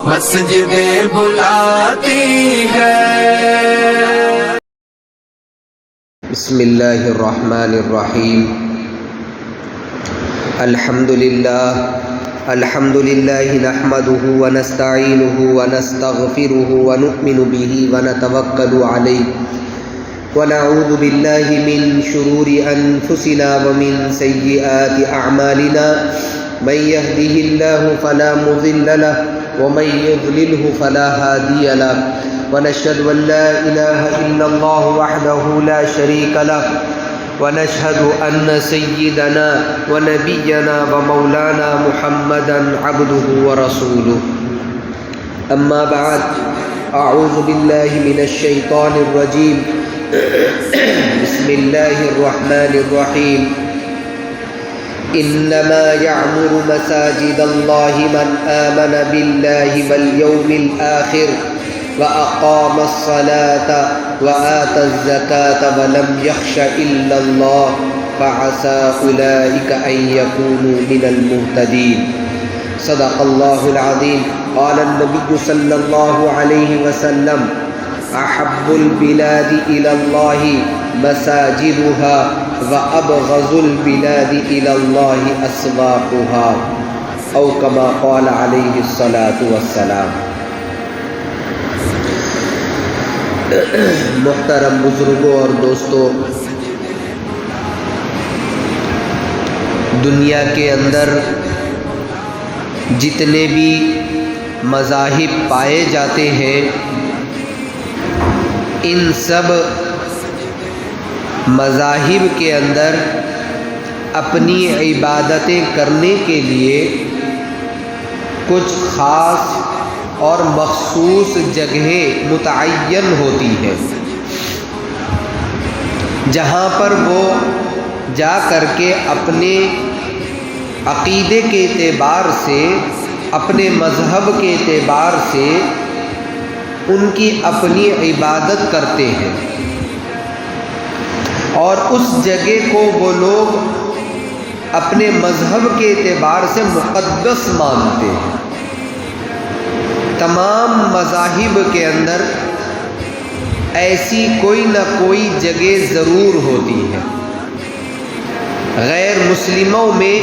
مسجدیں بلاتی ہے۔ بسم اللہ الرحمن الرحیم۔ الحمد للہ نحمده ونستعینه ونستغفره ونؤمن به ونتوکل علیہ ونعوذ باللہ من شرور انفسنا ومن سیئات اعمالنا من يهده الله فلا مضل له ومن يضلله فلا هادي له ونشهد ان لا اله الا الله وحده لا شريك له ونشهد ان سيدنا ونبينا ومولانا محمدا عبده ورسوله اما بعد اعوذ بالله من الشيطان الرجيم بسم الله الرحمن الرحيم انما يعمر مساجد الله من آمن بالله واليوم الآخر وأقام الصلاة وآتى الزكاة ولم يخش إلا الله فعسى أولئك أن يكونوا من المهتدين صدق الله العظيم قال النبي صلى الله عليه وسلم أحب البلاد إلى الله مساجدها وأبغض البلاد إلى الله أسواقها أو كما قال عليه الصلاة والسلام۔ محترم بزرگوں اور دوستوں، دنیا کے اندر جتنے بھی مذاہب پائے جاتے ہیں، ان سب مذاہب کے اندر اپنی عبادتیں کرنے کے لیے کچھ خاص اور مخصوص جگہیں متعین ہوتی ہیں، جہاں پر وہ جا کر کے اپنے عقیدے کے اعتبار سے، اپنے مذہب کے اعتبار سے ان کی اپنی عبادت کرتے ہیں، اور اس جگہ کو وہ لوگ اپنے مذہب کے اعتبار سے مقدس مانتے ہیں۔ تمام مذاہب کے اندر ایسی کوئی نہ کوئی جگہ ضرور ہوتی ہے۔ غیر مسلموں میں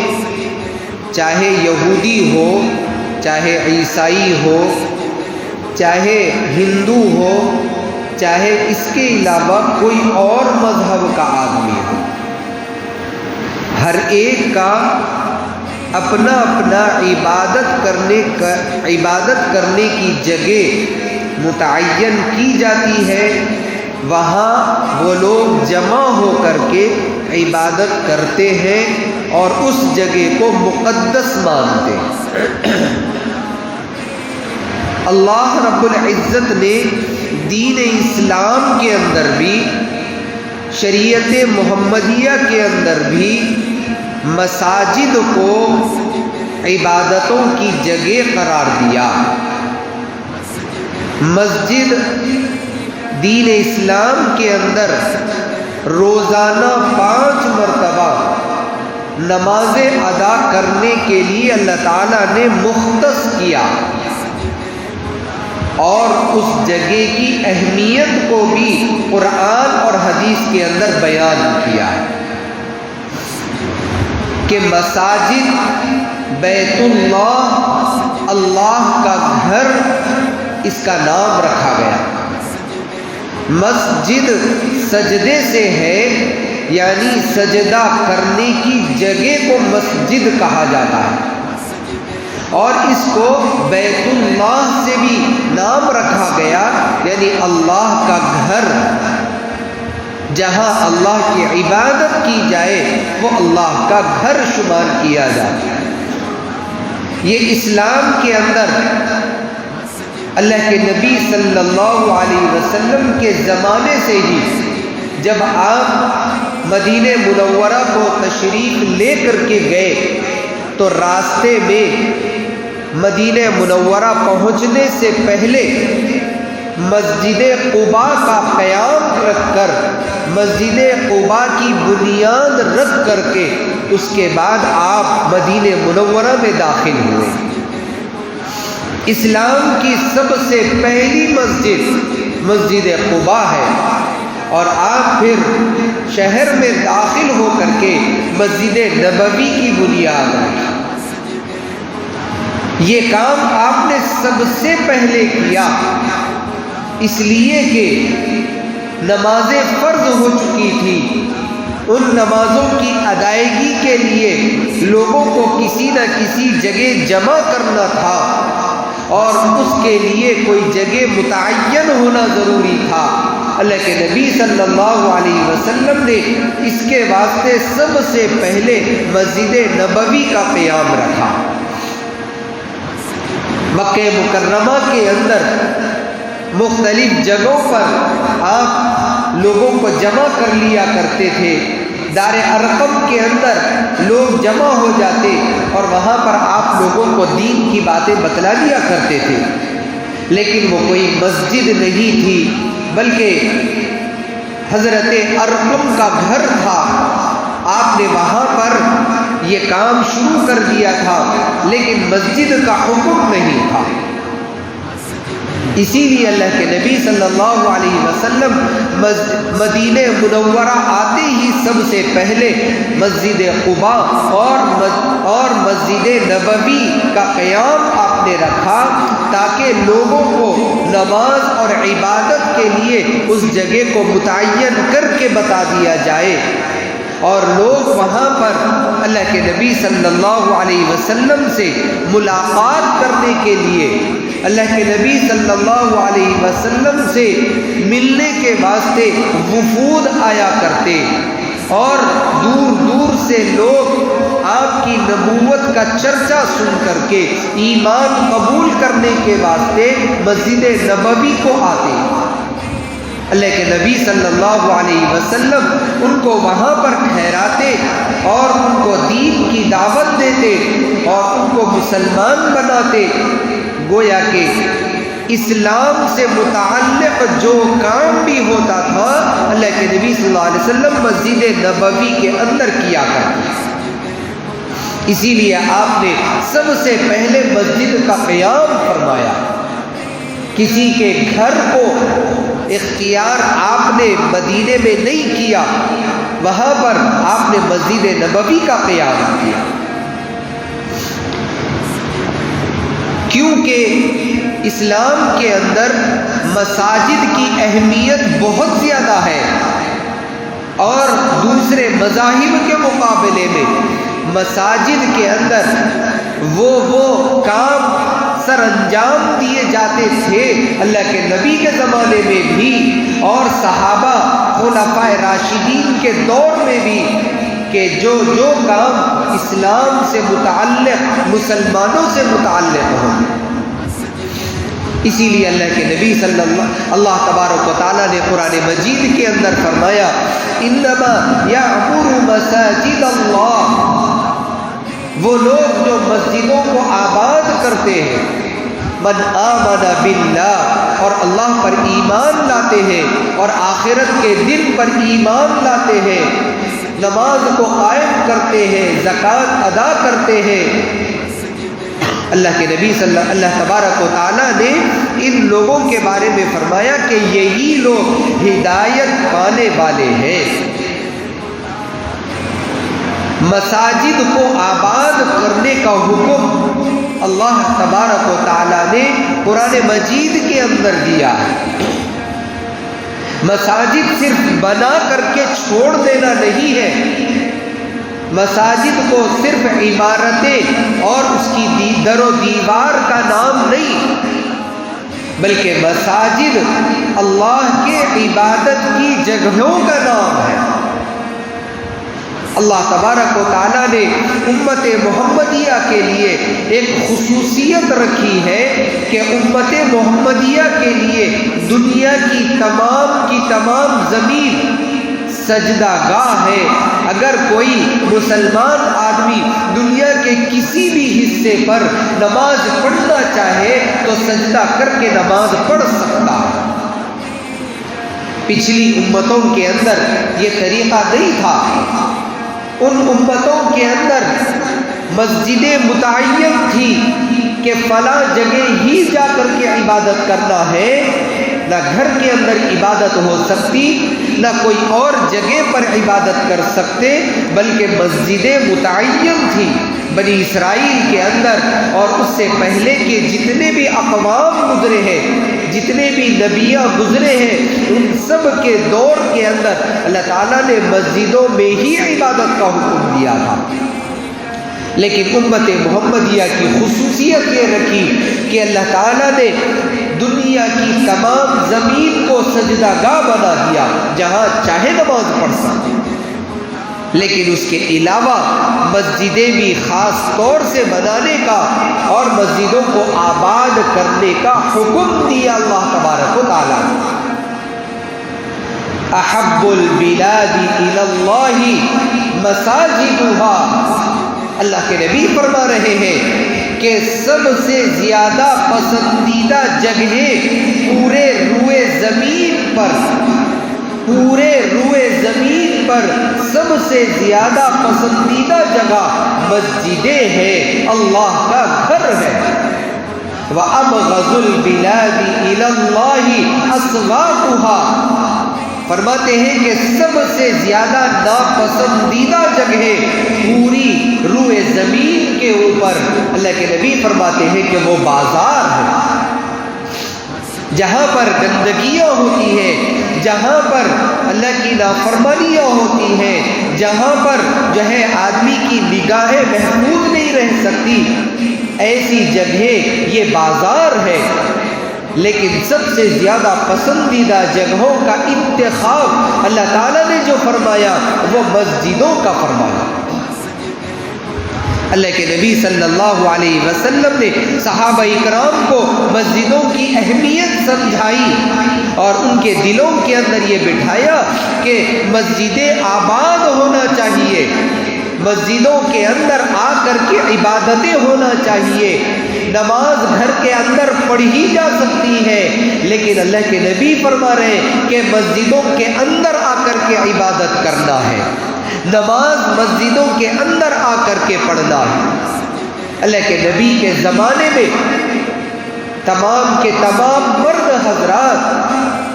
چاہے یہودی ہو، چاہے عیسائی ہو، چاہے ہندو ہو، چاہے اس کے علاوہ کوئی اور مذہب کا آدمی ہو، ہر ایک کا اپنا اپنا عبادت کرنے کی جگہ متعین کی جاتی ہے، وہاں وہ لوگ جمع ہو کر کے عبادت کرتے ہیں اور اس جگہ کو مقدس مانتے ہیں۔ اللہ رب العزت نے دین اسلام کے اندر بھی، شریعت محمدیہ کے اندر بھی مساجد کو عبادتوں کی جگہ قرار دیا۔ مسجد دین اسلام کے اندر روزانہ 5 مرتبہ نمازیں ادا کرنے کے لیے اللہ تعالیٰ نے مختص کیا، اور اس جگہ کی اہمیت کو بھی قرآن اور حدیث کے اندر بیان کیا ہے کہ مساجد بیت اللہ، اللہ کا گھر، اس کا نام رکھا گیا۔ مسجد سجدے سے ہے، یعنی سجدہ کرنے کی جگہ کو مسجد کہا جاتا ہے، اور اس کو بیت اللہ سے بھی نام رکھا گیا، یعنی اللہ کا گھر، جہاں اللہ کی عبادت کی جائے وہ اللہ کا گھر شمار کیا جاتا ہے۔ یہ اسلام کے اندر اللہ کے نبی صلی اللہ علیہ وسلم کے زمانے سے ہی، جب آپ مدینہ منورہ کو تشریف لے کر کے گئے تو راستے میں مدینہ منورہ پہنچنے سے پہلے مسجد قباء کا قیام رکھ کر، مسجد قباء کی بنیاد رکھ کر کے اس کے بعد آپ مدینہ منورہ میں داخل ہوئے۔ اسلام کی سب سے پہلی مسجد قباء ہے، اور آپ پھر شہر میں داخل ہو کر کے مسجد نبوی کی بنیاد رکھی۔ یہ کام آپ نے سب سے پہلے کیا، اس لیے کہ نمازیں فرض ہو چکی تھی، ان نمازوں کی ادائیگی کے لیے لوگوں کو کسی نہ کسی جگہ جمع کرنا تھا، اور اس کے لیے کوئی جگہ متعین ہونا ضروری تھا۔ اللہ کے نبی صلی اللہ علیہ وسلم نے اس کے واسطے سب سے پہلے مسجد نبوی کا قیام رکھا۔ مکہ مکرمہ کے اندر مختلف جگہوں پر آپ لوگوں کو جمع کر لیا کرتے تھے۔ دار ارقم کے اندر لوگ جمع ہو جاتے اور وہاں پر آپ لوگوں کو دین کی باتیں بتلا دیا کرتے تھے، لیکن وہ کوئی مسجد نہیں تھی بلکہ حضرت ارقم کا گھر تھا۔ آپ نے وہاں پر یہ کام شروع کر دیا تھا، لیکن مسجد کا حکم نہیں تھا۔ اسی لیے اللہ کے نبی صلی اللہ علیہ وسلم مدینہ منورہ آتے ہی سب سے پہلے مسجد قباء اور مسجد نبوی کا قیام آپ نے رکھا، تاکہ لوگوں کو نماز اور عبادت کے لیے اس جگہ کو متعین کر کے بتا دیا جائے، اور لوگ وہاں پر اللہ کے نبی صلی اللہ علیہ وسلم سے ملاقات کرنے کے لیے، اللہ کے نبی صلی اللہ علیہ وسلم سے ملنے کے واسطے وفود آیا کرتے، اور دور دور سے لوگ آپ کی نبوت کا چرچا سن کر کے ایمان قبول کرنے کے واسطے مسجد نبوی کو آتے۔ اللہ کے نبی صلی اللہ علیہ وسلم ان کو وہاں پر ٹھہراتے اور ان کو دین کی دعوت دیتے اور ان کو مسلمان بناتے۔ گویا کہ اسلام سے متعلق جو کام بھی ہوتا تھا اللہ کے نبی صلی اللہ علیہ وسلم مسجد نبوی کے اندر کیا کرتے۔ اسی لیے آپ نے سب سے پہلے مسجد کا قیام فرمایا۔ کسی کے گھر کو اختیار آپ نے مدینے میں نہیں کیا، وہاں پر آپ نے مسجد نبوی کا قیام کیا، کیونکہ اسلام کے اندر مساجد کی اہمیت بہت زیادہ ہے، اور دوسرے مذاہب کے مقابلے میں مساجد کے اندر وہ کام سر انجام دیے جاتے تھے اللہ کے نبی کے زمانے میں بھی اور صحابہ خلفائے راشدین کے دور میں بھی، کہ جو کام اسلام سے متعلق مسلمانوں سے متعلق ہو۔ اسی لیے اللہ کے نبی صلی اللہ تبارک و تعالیٰ نے قرآن مجید کے اندر فرمایا انما یعمر مساجد اللہ، وہ لوگ جو مسجدوں کو آباد کرتے ہیں، من آمن باللہ، اور اللہ پر ایمان لاتے ہیں اور آخرت کے دن پر ایمان لاتے ہیں، نماز کو قائم کرتے ہیں، زکوٰۃ ادا کرتے ہیں۔ اللہ کے نبی اللہ تبارک و تعالیٰ نے ان لوگوں کے بارے میں فرمایا کہ یہی لوگ ہدایت پانے والے ہیں۔ مساجد کو آباد کرنے کا حکم اللہ تبارک و تعالیٰ نے قرآن مجید کے اندر دیا ہے۔ مساجد صرف بنا کر کے چھوڑ دینا نہیں ہے، مساجد کو صرف عمارتیں اور اس کی در و دیوار کا نام نہیں، بلکہ مساجد اللہ کے عبادت کی جگہوں کا نام ہے۔ اللہ تبارک و تعالیٰ نے امت محمدیہ کے لیے ایک خصوصیت رکھی ہے کہ امت محمدیہ کے لیے دنیا کی تمام زمین سجدہ گاہ ہے۔ اگر کوئی مسلمان آدمی دنیا کے کسی بھی حصے پر نماز پڑھنا چاہے تو سجدہ کر کے نماز پڑھ سکتا ہے۔ پچھلی امتوں کے اندر یہ طریقہ نہیں تھا، ان امتوں کے اندر مسجدیں متعین تھی کہ فلاں جگہ ہی جا کر کے عبادت کرنا ہے، نہ گھر کے اندر عبادت ہو سکتی، نہ کوئی اور جگہ پر عبادت کر سکتے، بلکہ مسجدیں متعین تھی بنی اسرائیل کے اندر، اور اس سے پہلے کے جتنے بھی اقوام گزرے ہیں، جتنے بھی نبیاں گزرے ہیں، ان سب کے دور کے اندر اللہ تعالیٰ نے مسجدوں میں ہی عبادت کا حکم دیا تھا۔ لیکن امت محمدیہ کی خصوصیت یہ رکھی کہ اللہ تعالیٰ نے دنیا کی تمام زمین کو سجدہ گاہ بنا دیا، جہاں چاہے نماز پڑھ سکتے، لیکن اس کے علاوہ مسجدیں بھی خاص طور سے بنانے کا اور مسجدوں کو آباد کرنے کا حکم دیا اللہ تبارک و تعالیٰ نے۔ احب البلاد الی اللہ مساجدها، اللہ کے نبی فرما رہے ہیں کہ سب سے زیادہ پسندیدہ جگہیں پورے روئے زمین پر سب سے زیادہ پسندیدہ جگہ مسجدیں ہیں، اللہ کا گھر ہے۔ وَأَبْغَضُ الْبِلَادِ إِلَى اللَّهِ أَسْوَاقُهَا، فرماتے ہیں کہ سب سے زیادہ ناپسندیدہ جگہیں پوری روئے زمین کے اوپر اللہ کے نبی فرماتے ہیں کہ وہ بازار ہے، جہاں پر گندگیاں ہوتی ہیں، جہاں پر اللہ کی نافرمانیاں ہوتی ہیں، جہاں پر جو ہے آدمی کی نگاہیں محفوظ نہیں رہ سکتی، ایسی جگہ یہ بازار ہے۔ لیکن سب سے زیادہ پسندیدہ جگہوں کا انتخاب اللہ تعالیٰ نے جو فرمایا وہ مسجدوں کا فرمایا۔ اللہ کے نبی صلی اللہ علیہ وسلم نے صحابہ اکرام کو مسجدوں کی اہمیت سمجھائی اور ان کے دلوں کے اندر یہ بٹھایا کہ مسجدیں آباد ہونا چاہیے، مسجدوں کے اندر آ کر کے عبادتیں ہونا چاہیے، نماز گھر کے اندر پڑھی ہی جا سکتی ہے، لیکن اللہ کے نبی فرما رہے ہیں کہ مسجدوں کے اندر آ کر کے عبادت کرنا ہے، نماز مسجدوں کے اندر آ کر کے پڑھنا ہے۔ اللہ کے نبی کے زمانے میں تمام کے تمام مرد حضرات،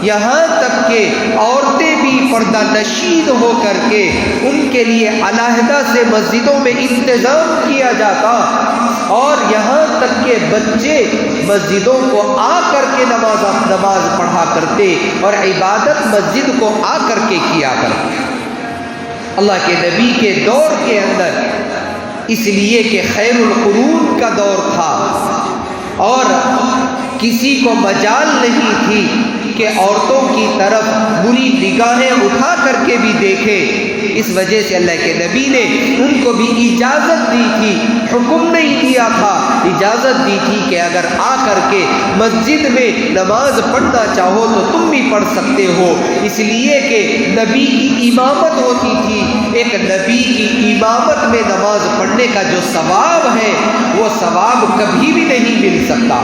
یہاں تک کہ عورتیں بھی پردہ نشین ہو کر کے ان کے لیے علیحدہ سے مسجدوں میں انتظام کیا جاتا، اور یہاں تک کہ بچے مسجدوں کو آ کر کے نماز پڑھا کرتے اور عبادت مسجد کو آ کر کے کیا کرتے۔ اللہ کے نبی کے دور کے اندر، اس لیے کہ خیر القرون کا دور تھا اور کسی کو مجال نہیں تھی کہ عورتوں کی طرف بری نگاہیں اٹھا کر کے بھی دیکھے، اس وجہ سے اللہ کے نبی نے ان کو بھی اجازت دی تھی، حکم نہیں دیا تھا، اجازت دی تھی کہ اگر آ کر کے مسجد میں نماز پڑھنا چاہو تو تم بھی پڑھ سکتے ہو، اس لیے کہ نبی کی امامت ہوتی تھی۔ ایک نبی کی امامت میں نماز پڑھنے کا جو ثواب ہے وہ ثواب کبھی بھی نہیں مل سکتا۔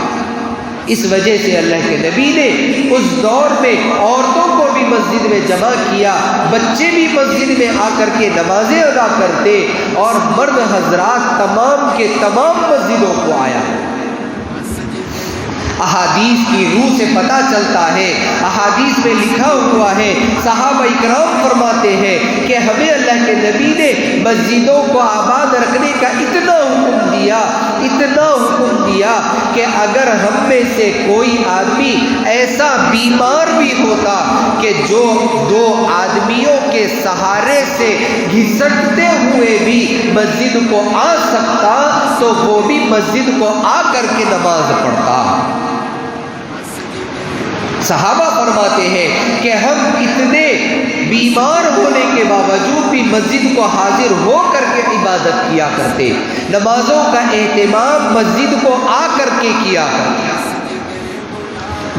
اس وجہ سے اللہ کے نبی نے اس دور میں عورتوں کو بھی مسجد میں جمع کیا، بچے بھی مسجد میں آ کر کے نمازیں ادا کرتے، اور مرد حضرات تمام کے تمام مسجدوں کو آیا۔ احادیث کی روح سے پتہ چلتا ہے، احادیث میں لکھا ہوا ہے، صحابہ اکرام فرماتے ہیں کہ ہمیں اللہ کے نبی نے مسجدوں کو آباد رکھنے کا اتنا حکم دیا کہ اگر ہم میں سے کوئی آدمی ایسا بیمار بھی ہوتا کہ جو دو آدمیوں کے سہارے سے گھسٹتے ہوئے بھی مسجد کو آ سکتا تو وہ بھی مسجد کو آ کر کے نماز پڑھتا۔ صحابہ فرماتے ہیں کہ ہم اتنے بیمار ہونے کے باوجود بھی مسجد کو حاضر ہو کر کے عبادت کیا کرتے، نمازوں کا اہتمام مسجد کو آ کر کے کیا کرتے۔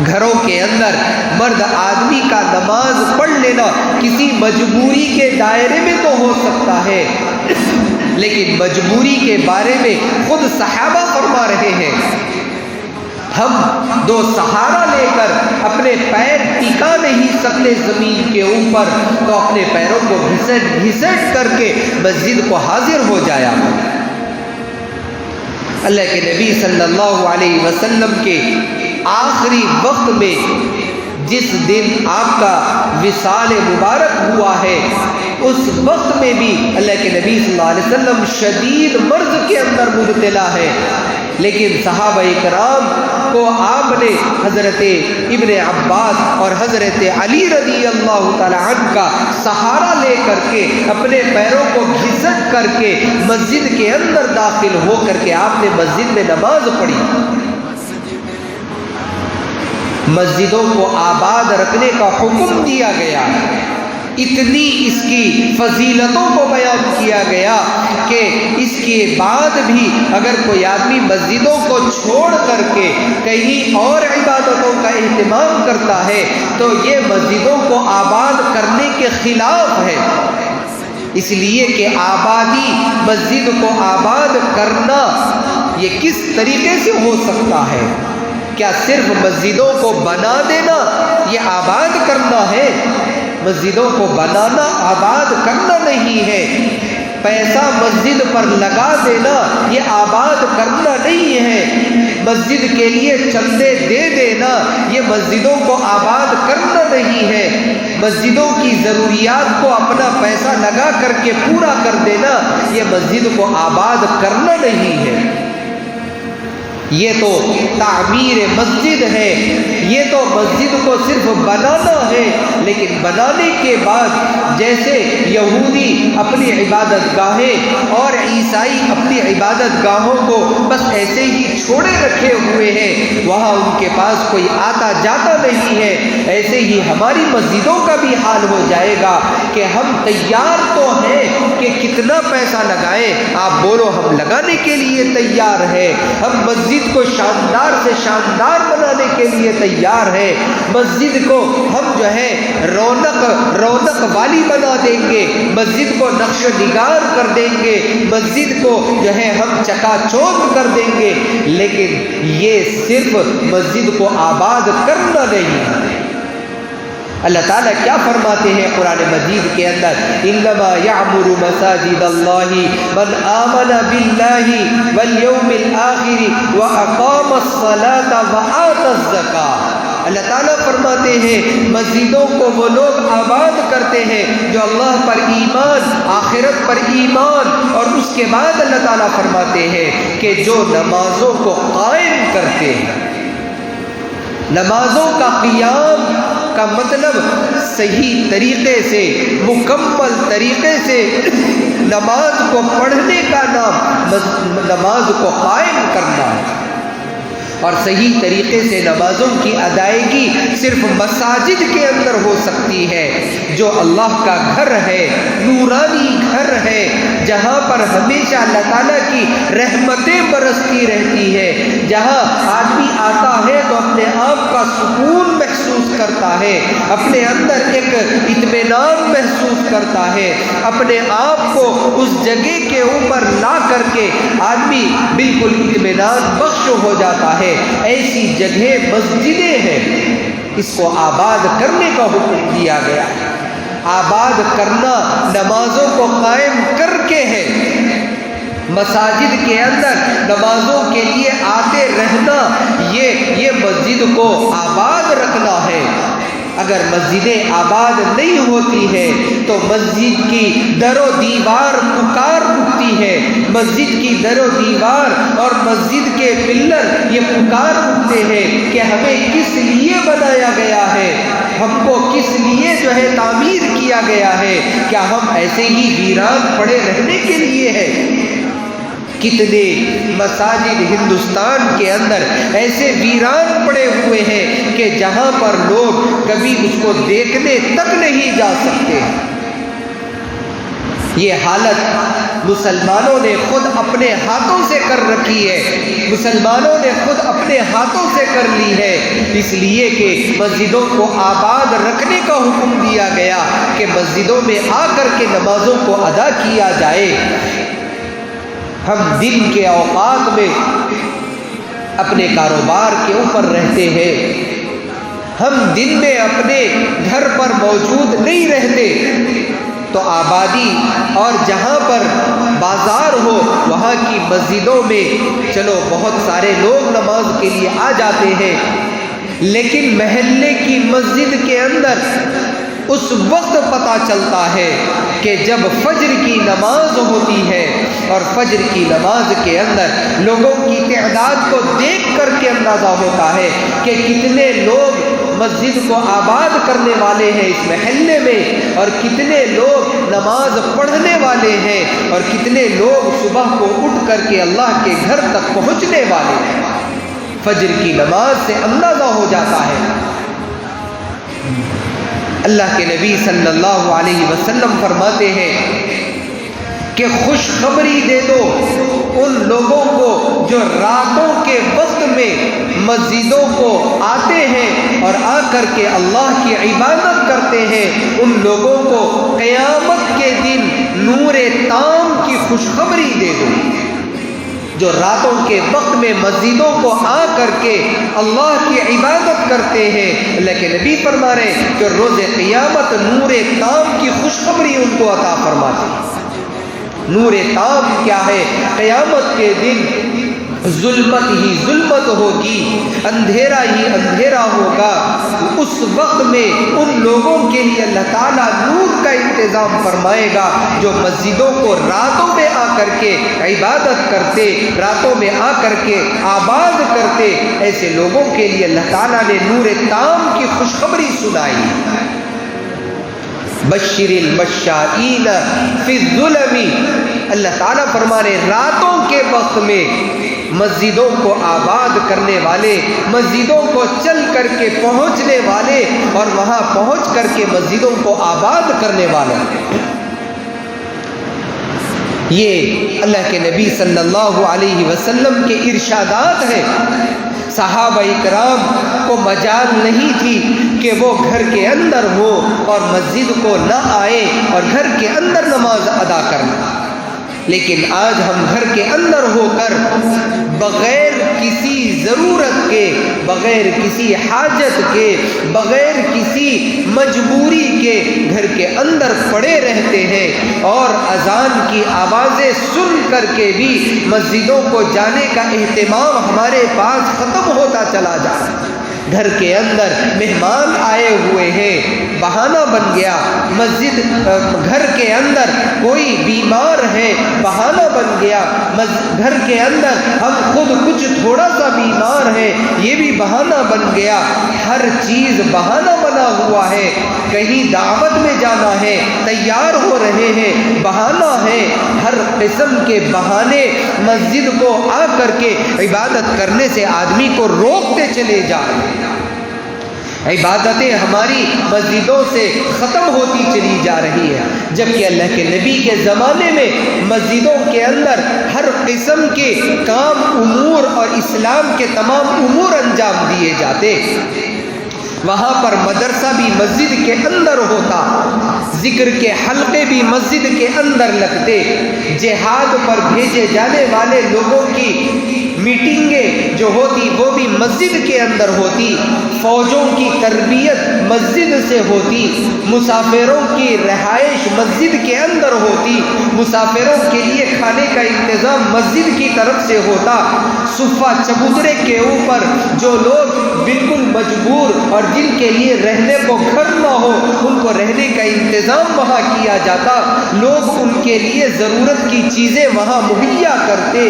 گھروں کے اندر مرد آدمی کا نماز پڑھ لینا کسی مجبوری کے دائرے میں تو ہو سکتا ہے، لیکن مجبوری کے بارے میں خود صحابہ فرما رہے ہیں، ہم دو سہارا لے کر اپنے پیر ٹکا نہیں سکتے زمین کے اوپر، تو اپنے پیروں کو گھسٹ کر کے مسجد کو حاضر ہو جایا۔ اللہ کے نبی صلی اللہ علیہ وسلم کے آخری وقت میں جس دن آپ کا وصال مبارک ہوا ہے، اس وقت میں بھی اللہ کے نبی صلی اللہ علیہ وسلم شدید مرض کے اندر مبتلا ہے، لیکن صحابہ کرام کو آپ نے حضرت ابن عباس اور حضرت علی رضی اللہ تعالی عنہ کا سہارا لے کر کے اپنے پیروں کو گھسٹ کر کے مسجد کے اندر داخل ہو کر کے آپ نے مسجد میں نماز پڑھی۔ مسجدوں کو آباد رکھنے کا حکم دیا گیا، اتنی اس کی فضیلتوں کو بیان کیا گیا کہ اس کے بعد بھی اگر کوئی آدمی مسجدوں کو چھوڑ کر کے کہیں اور عبادتوں کا اہتمام کرتا ہے تو یہ مسجدوں کو آباد کرنے کے خلاف ہے، اس لیے کہ آبادی، مسجد کو آباد کرنا یہ کس طریقے سے ہو سکتا ہے؟ کیا صرف مسجدوں کو بنا دینا یہ آباد کرنا ہے؟ مسجدوں کو بنانا آباد کرنا نہیں ہے، پیسہ مسجد پر لگا دینا یہ آباد کرنا نہیں ہے، مسجد کے لیے چندے دے دینا یہ مسجدوں کو آباد کرنا نہیں ہے، مسجدوں کی ضروریات کو اپنا پیسہ لگا کر کے پورا کر دینا یہ مسجد کو آباد کرنا نہیں ہے۔ یہ تو تعمیر مسجد ہے، یہ تو مسجد کو صرف بنانا ہے، لیکن بنانے کے بعد جیسے یہودی اپنی عبادت گاہیں اور عیسائی اپنی عبادت گاہوں کو بس ایسے ہی چھوڑے رکھے ہوئے ہیں، وہاں ان کے پاس کوئی آتا جاتا نہیں ہے، ایسے ہی ہماری مسجدوں کا بھی حال ہو جائے گا کہ ہم تیار تو ہیں کہ کتنا پیسہ لگائیں، آپ بولو ہم لگانے کے لیے تیار ہیں، ہم مسجد کو شاندار سے شاندار بنانے کے لیے تیار ہے، مسجد کو ہم جو ہے رونق والی بنا دیں گے، مسجد کو نقش و نگار کر دیں گے، مسجد کو جو ہے ہم چکا چوند کر دیں گے، لیکن یہ صرف مسجد کو آباد کرنا نہیں ہے۔ اللہ تعالیٰ کیا فرماتے ہیں قرآن مجید کے اندر؟ انما یعمر مساجد اللہ من آمن باللہ والیوم الآخر واقام الصلاة وآت الزکاة۔ اللہ تعالیٰ فرماتے ہیں مسجدوں کو وہ لوگ آباد کرتے ہیں جو اللہ پر ایمان، آخرت پر ایمان، اور اس کے بعد اللہ تعالیٰ فرماتے ہیں کہ جو نمازوں کو قائم کرتے ہیں۔ نمازوں کا قیام کا مطلب صحیح طریقے سے، مکمل طریقے سے نماز کو پڑھنے کا نام نماز کو قائم کرنا ہے، اور صحیح طریقے سے نمازوں کی ادائیگی صرف مساجد کے اندر ہو سکتی ہے، جو اللہ کا گھر ہے، نورانی گھر ہے، جہاں پر ہمیشہ اللہ تعالیٰ کی رحمتیں برستی رہتی ہے، جہاں آدمی آتا ہے تو اپنے آپ کا سکون محسوس کرتا ہے، اپنے اندر ایک اطمینان محسوس کرتا ہے، اپنے آپ کو اس جگہ کے اوپر لا کر کے آدمی بالکل اطمینان بخش ہو جاتا ہے۔ ایسی جگہ مسجدیں ہیں، اس کو آباد کرنے کا حکم دیا گیا۔ آباد کرنا نمازوں کو قائم کر کے ہے، مساجد کے اندر نمازوں کے لیے آتے رہنا یہ مسجد کو آباد رکھنا ہے۔ اگر مسجدیں آباد نہیں ہوتی ہے تو مسجد کی در و دیوار پکار اٹھتی ہے، مسجد کی در و دیوار اور مسجد کے پلر یہ پکار اٹھتے ہیں کہ ہمیں کس لیے بنایا گیا ہے، ہم کو کس لیے جو ہے تعمیر کیا گیا ہے، کیا ہم ایسے ہی ویران پڑے رہنے کے لیے ہے؟ کتنے مساجد ہندوستان کے اندر ایسے ویران پڑے ہوئے ہیں کہ جہاں پر لوگ کبھی اس کو دیکھنے تک نہیں جا سکتے۔ یہ حالت مسلمانوں نے خود اپنے ہاتھوں سے کر رکھی ہے، مسلمانوں نے خود اپنے ہاتھوں سے کر لی ہے، اس لیے کہ مسجدوں کو آباد رکھنے کا حکم دیا گیا کہ مسجدوں میں آ کر کے نمازوں کو ادا کیا جائے۔ ہم دن کے اوقات میں اپنے کاروبار کے اوپر رہتے ہیں، ہم دن میں اپنے گھر پر موجود نہیں رہتے، تو آبادی اور جہاں پر بازار ہو وہاں کی مسجدوں میں چلو بہت سارے لوگ نماز کے لیے آ جاتے ہیں، لیکن محلے کی مسجد کے اندر اس وقت پتہ چلتا ہے کہ جب فجر کی نماز ہوتی ہے، اور فجر کی نماز کے اندر لوگوں کی تعداد کو دیکھ کر کے اندازہ ہوتا ہے کہ کتنے لوگ مسجد کو آباد کرنے والے ہیں اس محلے میں، اور کتنے لوگ نماز پڑھنے والے ہیں، اور کتنے لوگ صبح کو اٹھ کر کے اللہ کے گھر تک پہنچنے والے ہیں۔ فجر کی نماز سے اندازہ ہو جاتا ہے۔ اللہ کے نبی صلی اللہ علیہ وسلم فرماتے ہیں کہ خوشخبری دے دو ان لوگوں کو جو راتوں کے وقت میں مسجدوں کو آتے ہیں اور آ کر کے اللہ کی عبادت کرتے ہیں، ان لوگوں کو قیامت کے دن نور تام کی خوشخبری دے دو۔ جو راتوں کے وقت میں مسجدوں کو آ کر کے اللہ کی عبادت کرتے ہیں، اللہ کے نبی فرما رہے ہیں کہ روز قیامت نور تام کی خوشخبری ان کو عطا فرماتے ہیں۔ نور تام کیا ہے؟ قیامت کے دن ظلمت ہی ظلمت ہوگی، اندھیرا ہی اندھیرا ہوگا۔ اس وقت میں ان لوگوں کے لیے اللہ تعالیٰ نور کا انتظام فرمائے گا جو مسجدوں کو راتوں میں آ کر کے عبادت کرتے، راتوں میں آ کر کے آباد کرتے۔ ایسے لوگوں کے لیے اللہ تعالیٰ نے نور تام کی خوشخبری سنائی۔ بشر المشائین فی الظلم، اللہ تعالیٰ فرما رہے راتوں کے وقت میں مسجدوں کو آباد کرنے والے، مسجدوں کو چل کر کے پہنچنے والے، اور وہاں پہنچ کر کے مسجدوں کو آباد کرنے والے، یہ اللہ کے نبی صلی اللہ علیہ وسلم کے ارشادات ہیں۔ صحابہ کرام کو مجال نہیں تھی کہ وہ گھر کے اندر ہو اور مسجد کو نہ آئے اور گھر کے اندر نماز ادا کرنا، لیکن آج ہم گھر کے اندر ہو کر بغیر کسی ضرورت کے، بغیر کسی حاجت کے، بغیر کسی مجبوری کے گھر کے اندر پڑے رہتے ہیں، اور اذان کی آوازیں سن کر کے بھی مسجدوں کو جانے کا اہتمام ہمارے پاس ختم ہوتا چلا جا رہا ہے۔ گھر کے اندر مہمان آئے ہوئے ہیں، بہانہ بن گیا، مسجد گھر کے اندر کوئی بیمار ہے، بہانہ بن گیا، گھر کے اندر ہم خود کچھ تھوڑا سا بیمار ہیں، یہ بھی بہانہ بن گیا۔ ہر چیز بہانہ بنا ہوا ہے، کہیں دعوت میں جانا ہے تیار ہو رہے ہیں، بہانہ ہے، ہر قسم کے بہانے مسجد کو آ کر کے عبادت کرنے سے آدمی کو روکتے چلے جا رہے ہیں۔ عبادتیں ہماری مسجدوں سے ختم ہوتی چلی جا رہی ہے، جبکہ اللہ کے نبی کے زمانے میں مسجدوں کے اندر ہر قسم کے کام امور اور اسلام کے تمام امور انجام دیے جاتے۔ وہاں پر مدرسہ بھی مسجد کے اندر ہوتا، ذکر کے حلقے بھی مسجد کے اندر لگتے، جہاد پر بھیجے جانے والے لوگوں کی میٹنگیں جو ہوتی وہ بھی مسجد کے اندر ہوتی، فوجوں کی تربیت مسجد سے ہوتی، مسافروں کی رہائش مسجد کے اندر ہوتی، مسافروں کے لیے کھانے کا انتظام مسجد کی طرف سے ہوتا۔ صفہ چبوترے کے اوپر جو لوگ بالکل مجبور اور جن کے لیے رہنے کو گھر نہ ہو ان کو رہنے کا انتظام وہاں کیا جاتا، لوگ ان کے لیے ضرورت کی چیزیں وہاں مہیا کرتے۔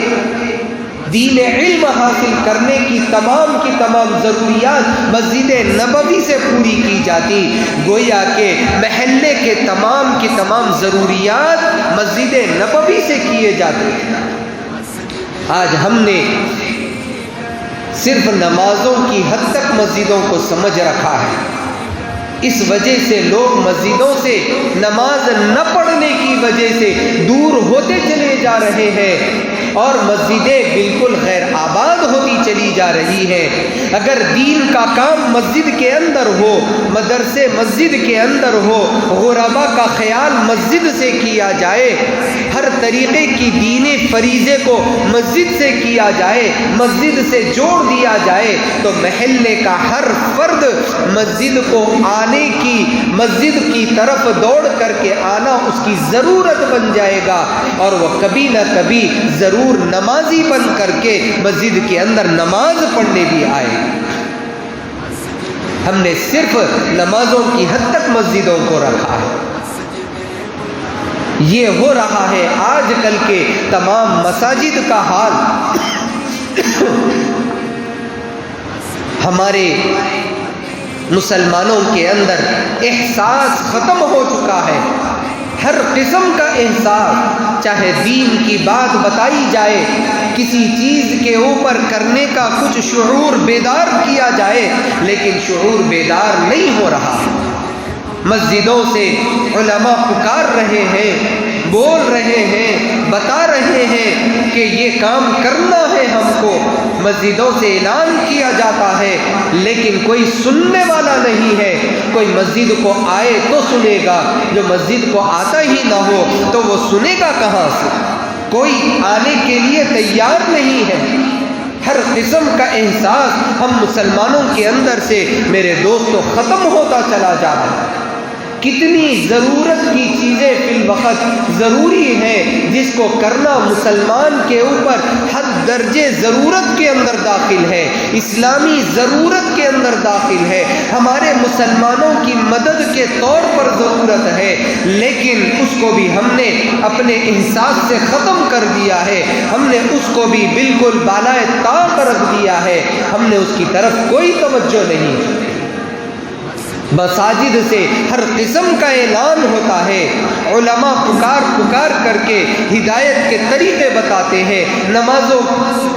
دین علم حاصل کرنے کی تمام ضروریات مسجد نبوی سے پوری کی جاتی، گویا کہ محلے کے تمام ضروریات مسجد نبوی سے کیے جاتے ہیں۔ آج ہم نے صرف نمازوں کی حد تک مسجدوں کو سمجھ رکھا ہے، اس وجہ سے لوگ مسجدوں سے نماز نہ پڑھنے کی وجہ سے دور ہوتے چلے جا رہے ہیں، اور مسجدیں بالکل غیر آباد ہوتی چلی جا رہی ہیں۔ اگر دین کا کام مسجد کے اندر ہو، مدرسے مسجد کے اندر ہو، غربا کا خیال مسجد سے کیا جائے، ہر طریقے کی دینی فریضے کو مسجد سے کیا جائے، مسجد سے جوڑ دیا جائے، تو محلے کا ہر فرد مسجد کو آنے کی، مسجد کی طرف دوڑ کر کے آنا اس کی ضرورت بن جائے گا، اور وہ کبھی نہ کبھی ضرور نمازی بن کر کے مسجد کے اندر نماز پڑھنے بھی آئے گا۔ ہم نے صرف نمازوں کی حد تک مسجدوں کو رکھا ہے۔ یہ ہو رہا ہے آج کل کے تمام مساجد کا حال۔ ہمارے مسلمانوں کے اندر احساس ختم ہو چکا ہے، ہر قسم کا احساس، چاہے دین کی بات بتائی جائے، کسی چیز کے اوپر کرنے کا کچھ شعور بیدار کیا جائے، لیکن شعور بیدار نہیں ہو رہا۔ مسجدوں سے علماء پکار رہے ہیں، بول رہے ہیں، بتا رہے ہیں کہ یہ کام کرنا ہے ہم کو، مسجدوں سے اعلان کیا جاتا ہے، لیکن کوئی سننے والا نہیں ہے۔ کوئی مسجد کو آئے تو سنے گا، جو مسجد کو آتا ہی نہ ہو تو وہ سنے گا کہاں سے؟ کوئی آنے کے لیے تیار نہیں ہے۔ ہر قسم کا احساس ہم مسلمانوں کے اندر سے میرے دوستو ختم ہوتا چلا جا رہا ہے۔ کتنی ضرورت کی چیزیں فی الوقت ضروری ہیں جس کو کرنا مسلمان کے اوپر حد درجے ضرورت کے اندر داخل ہے، اسلامی ضرورت کے اندر داخل ہے، ہمارے مسلمانوں کی مدد کے طور پر ضرورت ہے، لیکن اس کو بھی ہم نے اپنے احساس سے ختم کر دیا ہے، ہم نے اس کو بھی بالکل بالائے طاق رکھ دیا ہے، ہم نے اس کی طرف کوئی توجہ نہیں۔ مساجد سے ہر قسم کا اعلان ہوتا ہے، علماء پکار کر کے ہدایت کے طریقے بتاتے ہیں، نمازوں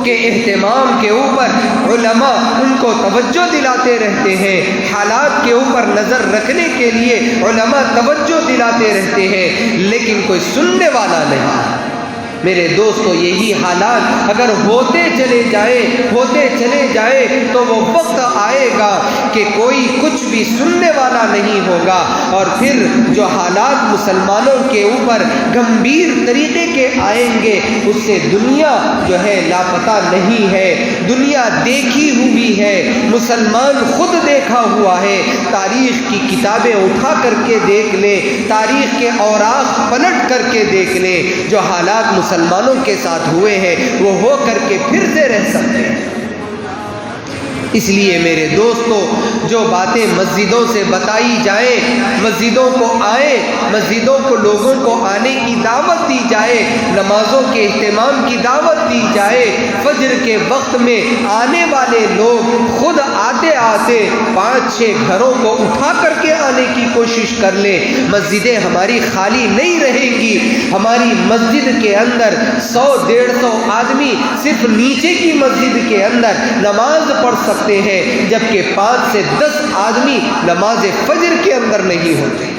کے اہتمام کے اوپر علماء ان کو توجہ دلاتے رہتے ہیں، حالات کے اوپر نظر رکھنے کے لیے علماء توجہ دلاتے رہتے ہیں، لیکن کوئی سننے والا نہیں۔ میرے دوستو یہی حالات اگر ہوتے چلے جائے تو وہ وقت آئے گا کہ کوئی کچھ بھی سننے والا نہیں ہوگا، اور پھر جو حالات مسلمانوں کے اوپر گمبھیر طریقے کے آئیں گے اس سے دنیا جو ہے لاپتہ نہیں ہے، دنیا دیکھی ہوئی ہے، مسلمان خود دیکھا ہوا ہے۔ تاریخ کی کتابیں اٹھا کر کے دیکھ لیں، تاریخ کے اوراق پلٹ کر کے دیکھ لیں، جو حالات مسلمانوں کے ساتھ ہوئے ہیں وہ ہو کر کے پھر سے رہ سکتے ہیں۔ اس لیے میرے دوستو جو باتیں مسجدوں سے بتائی جائیں، مسجدوں کو آئیں، مسجدوں کو لوگوں کو آنے کی دعوت دی جائے، نمازوں کے اہتمام کی دعوت دی جائے، فجر کے وقت میں آنے والے لوگ خود آتے 5-6 گھروں کو اٹھا کر کے آنے کی کوشش کر لیں، مسجدیں ہماری خالی نہیں رہیں گی۔ ہماری مسجد کے اندر 100-150 آدمی صرف نیچے کی مسجد کے اندر نماز پڑھ سکتے ہیں، جبکہ 5 سے 10 آدمی نماز فجر کے اندر نہیں ہوتے۔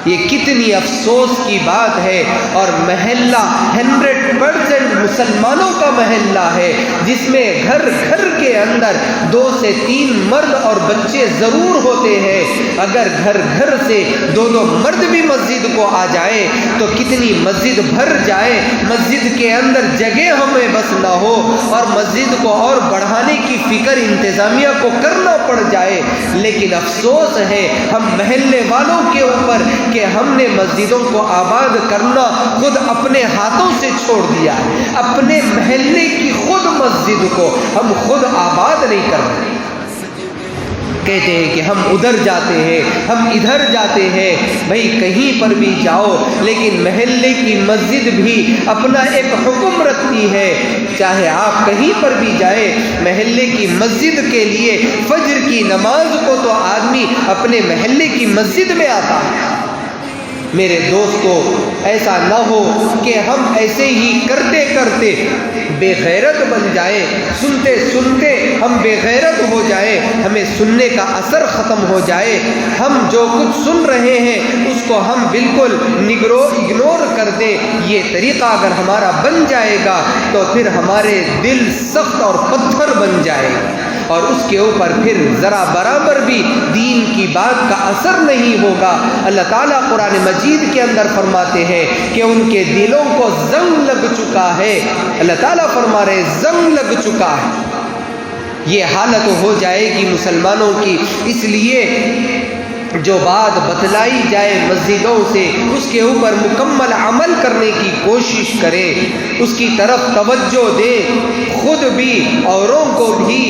یہ کتنی افسوس کی بات ہے، اور محلہ 100% مسلمانوں کا محلہ ہے، جس میں گھر گھر کے اندر 2 سے 3 مرد اور بچے ضرور ہوتے ہیں۔ اگر گھر گھر سے 2 مرد بھی مسجد کو آ جائے تو کتنی مسجد بھر جائے، مسجد کے اندر جگہ ہمیں بس نہ ہو، اور مسجد کو اور بڑھانے کی فکر انتظامیہ کو کرنا پڑ جائے۔ لیکن افسوس ہے ہم محلے والوں کے اوپر کہ ہم نے مسجدوں کو آباد کرنا خود اپنے ہاتھوں سے چھوڑ دیا ہے، اپنے محلے کی خود مسجد کو ہم خود آباد نہیں کر رہے۔ کہتے ہیں کہ ہم ادھر جاتے ہیں، ہم ادھر جاتے ہیں، بھئی کہیں پر بھی جاؤ، لیکن محلے کی مسجد بھی اپنا ایک حکم رکھتی ہے، چاہے آپ کہیں پر بھی جائیں، محلے کی مسجد کے لیے فجر کی نماز کو تو آدمی اپنے محلے کی مسجد میں آتا ہے۔ میرے دوستو ایسا نہ ہو کہ ہم ایسے ہی کرتے کرتے بے غیرت بن جائیں، سنتے سنتے ہم بے غیرت ہو جائیں، ہمیں سننے کا اثر ختم ہو جائے، ہم جو کچھ سن رہے ہیں اس کو ہم بالکل اگنور کر دیں۔ یہ طریقہ اگر ہمارا بن جائے گا تو پھر ہمارے دل سخت اور پتھر بن جائے گا، اور اس کے اوپر پھر ذرا برابر بھی دین کی بات کا اثر نہیں ہوگا۔ اللہ تعالیٰ قرآن مجید کے اندر فرماتے ہیں کہ ان کے دلوں کو زنگ لگ چکا ہے۔ اللہ تعالیٰ فرما رہے زنگ لگ چکا ہے۔ یہ حالت ہو جائے گی مسلمانوں کی، اس لیے جو بات بتلائی جائے مسجدوں سے اس کے اوپر مکمل عمل کرنے کی کوشش کریں، اس کی طرف توجہ دیں، خود بھی اوروں کو بھی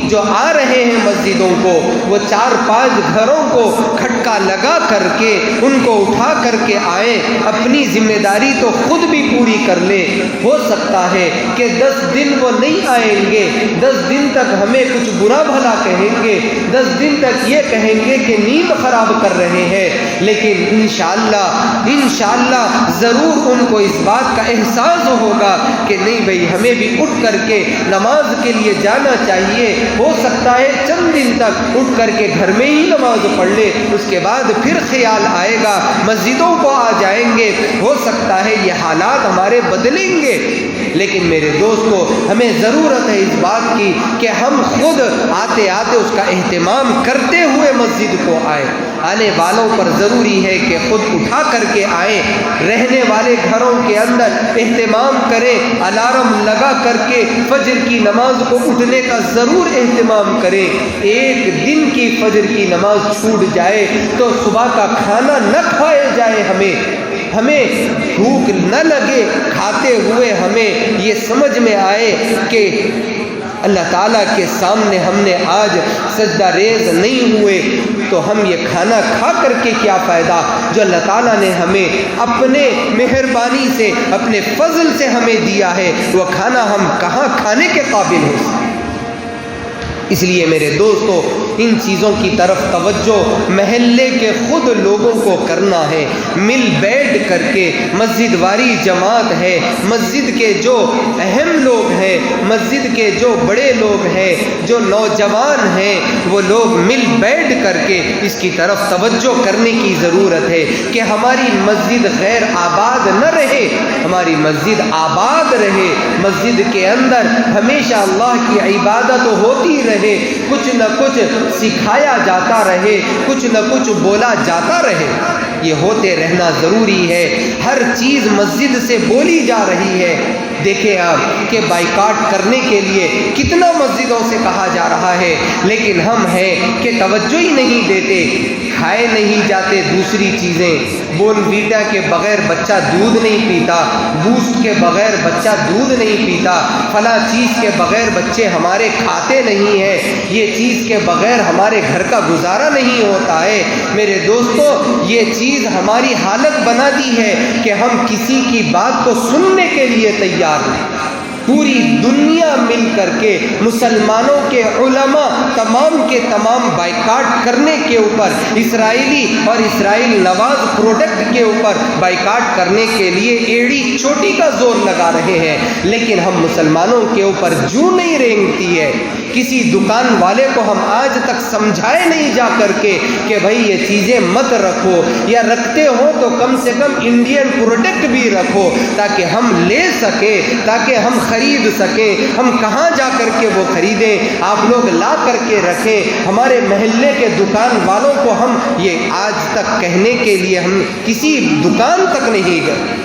جو آ رہے ہیں مسجدوں کو، وہ 4-5 گھروں کو کھٹکا لگا کر کے ان کو اٹھا کر کے آئیں، اپنی ذمہ داری تو خود بھی پوری کر لیں۔ ہو سکتا ہے کہ 10 دن وہ نہیں آئیں گے، 10 دن تک ہمیں کچھ برا بھلا کہیں گے، 10 دن تک یہ کہیں گے کہ نیند خراب کر رہے ہیں، لیکن انشاءاللہ ضرور ان کو اس بات کا احساس ہوگا کہ نہیں بھئی ہمیں بھی اٹھ کر کے نماز کے لیے جانا چاہیے۔ ہو سکتا ہے چند دن تک اٹھ کر کے گھر میں ہی نماز پڑھ لے، اس کے بعد پھر خیال آئے گا مسجدوں کو آ جائیں گے، ہو سکتا ہے یہ حالات ہمارے بدلیں گے، لیکن میرے دوستو ہمیں ضرورت ہے اس بات کی کہ ہم خود آتے آتے اس کا اہتمام کرتے ہوئے مسجد کو آئیں۔ آنے والوں پر ضروری ہے کہ خود اٹھا کر کے آئیں، رہنے والے گھروں کے اندر اہتمام کریں، الارم لگا کر کے فجر کی نماز کو اٹھنے کا ضرور اہتمام کریں۔ ایک دن کی فجر کی نماز چھوٹ جائے تو صبح کا کھانا نہ کھائے جائے، ہمیں بھوک نہ لگے، کھاتے ہوئے ہمیں یہ سمجھ میں آئے کہ اللہ تعالیٰ کے سامنے ہم نے آج سجدہ ریز نہیں ہوئے تو ہم یہ کھانا کھا کر کے کیا فائدہ جو اللہ تعالیٰ نے ہمیں اپنے مہربانی سے اپنے فضل سے ہمیں دیا ہے، وہ کھانا ہم کہاں کھانے کے قابل ہیں۔ اس لیے میرے دوستو ان چیزوں کی طرف توجہ محلے کے خود لوگوں کو کرنا ہے، مل بیٹھ کر کے مسجد واری جماعت ہے، مسجد کے جو اہم لوگ ہیں، مسجد کے جو بڑے لوگ ہیں، جو نوجوان ہیں، وہ لوگ مل بیٹھ کر کے اس کی طرف توجہ کرنے کی ضرورت ہے کہ ہماری مسجد غیر آباد نہ رہے، ہماری مسجد آباد رہے، مسجد کے اندر ہمیشہ اللہ کی عبادت ہوتی رہے، کچھ نہ کچھ سکھایا جاتا رہے، کچھ نہ کچھ بولا جاتا رہے، یہ ہوتے رہنا ضروری ہے۔ ہر چیز مسجد سے بولی جا رہی ہے، دیکھیں آپ کہ بائیکاٹ کرنے کے لیے کتنا مسجدوں سے کہا جا رہا ہے، لیکن ہم ہیں کہ توجہ ہی نہیں دیتے، کھائے نہیں جاتے دوسری چیزیں، بون ویٹا کے بغیر بچہ دودھ نہیں پیتا، بوسٹ کے بغیر بچہ دودھ نہیں پیتا، فلاں چیز کے بغیر بچے ہمارے کھاتے نہیں ہیں، یہ چیز کے بغیر ہمارے گھر کا گزارا نہیں ہوتا ہے۔ میرے دوستو یہ چیز ہماری حالت بنا دی ہے کہ ہم کسی کی بات کو سننے کے لیے تیار نہیں۔ پوری دنیا مل کر کے مسلمانوں کے علماء تمام کے تمام بائیکاٹ کرنے کے اوپر، اسرائیلی اور اسرائیل نواز پروڈکٹ کے اوپر بائیکاٹ کرنے کے لیے ایڑی چوٹی کا زور لگا رہے ہیں، لیکن ہم مسلمانوں کے اوپر جو نہیں رینگتی ہے۔ کسی دکان والے کو ہم آج تک سمجھائے نہیں جا کر کے کہ بھائی یہ چیزیں مت رکھو، یا رکھتے ہو تو کم سے کم انڈین پروڈکٹ بھی رکھو تاکہ ہم لے سکیں، تاکہ ہم خرید سکیں۔ ہم کہاں جا کر کے وہ خریدیں؟ آپ لوگ لا کر کے رکھیں۔ ہمارے محلے کے دکان والوں کو ہم یہ آج تک کہنے کے لیے ہم کسی دکان تک نہیں گئے۔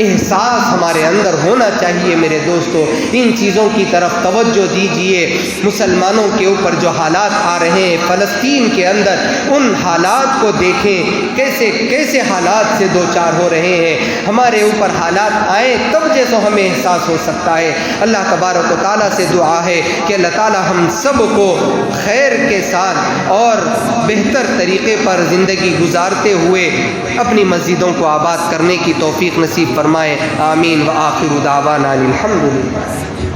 احساس ہمارے اندر ہونا چاہیے میرے دوستو، ان چیزوں کی طرف توجہ دیجئے۔ مسلمانوں کے اوپر جو حالات آ رہے ہیں فلسطین کے اندر، ان حالات کو دیکھیں کیسے کیسے حالات سے دوچار ہو رہے ہیں۔ ہمارے اوپر حالات آئیں تب جیسا ہمیں احساس ہو سکتا ہے۔ اللہ تبارک و تعالیٰ سے دعا ہے کہ اللہ تعالیٰ ہم سب کو خیر کے ساتھ اور بہتر طریقے پر زندگی گزارتے ہوئے اپنی مسجدوں کو آباد کرنے کی توفیق نصیب فرمائے۔ آمین۔ وآخر دعوانا الحمدللہ۔